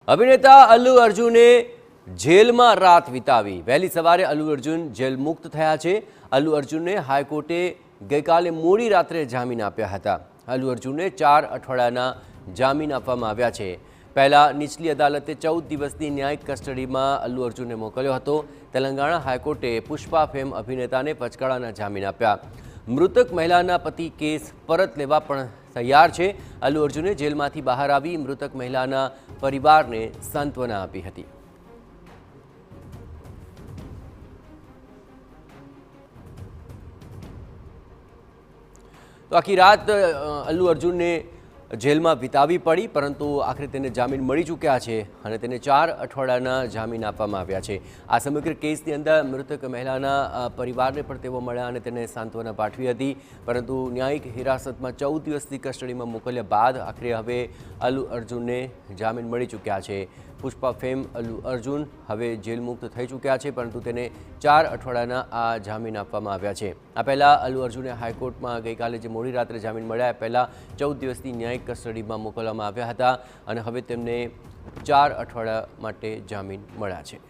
અભિનેતા અલ્લુ અર્જુને જેલમાં રાત વિતાવી। વહેલી સવારે અલ્લુ અર્જુન જેલ મુક્ત થયા છે। અલ્લુ અર્જુનને હાઈકોર્ટે ગઈકાલે મોડી રાત્રે જામીન આપ્યા હતા। અલ્લુ અર્જુનને 4 અઠવાડિયાના જામીન આપવામાં આવ્યા છે। પહેલા નીચલી અદાલતે 14 દિવસની ન્યાયિક કસ્ટડીમાં અલ્લુ અર્જુનને મોકલ્યો હતો। તેલંગાણા હાઈકોર્ટે પુષ્પા ફેમ અભિનેતાને પચકાળાના જામીન આપ્યા। મૃતક મહિલાના પતિ કેસ પરત લેવા પણ તૈયાર છે। અલ્લુ અર્જુને જેલમાંથી બહાર આવી મૃતક મહિલાના પરિવારને સાંત્વના આપી હતી। તો આખી રાત અલ્લુ અર્જુનને જેલમાં વિતાવી પડી, પરંતુ આખરે તેને જામીન મળી ચૂક્યા છે અને તેને 4 અઠવાડિયાના જામીન આપવામાં આવ્યા છે। આ સમગ્ર કેસની અંદર મૃતક મહિલાના પરિવારને પણ તેઓ મળ્યા અને તેને સાંત્વના પાઠવી હતી, પરંતુ ન્યાયિક હિરાસતમાં 14 દિવસની કસ્ટડીમાં મોકલ્યા બાદ આખરે હવે અલ્લુ અર્જુનને જામીન મળી ચૂક્યા છે। પુષ્પા ફેમ અલ્લુ અર્જુન હવે જેલ મુક્ત થઈ ચૂક્યા છે, પરંતુ તેને 4 અઠવાડિયાના આ જામીન આપવામાં આવ્યા છે। આ પહેલાં અલ્લુ અર્જુને હાઈકોર્ટમાં ગઈકાલે જે મોડી રાત્રે જામીન મળ્યા એ પહેલાં 14 દિવસની ન્યાયિક કસ્ટડીમાં મોકલવામાં આવ્યા હતા અને હવે તેમને 4 અઠવાડિયા માટે જામીન મળ્યા છે।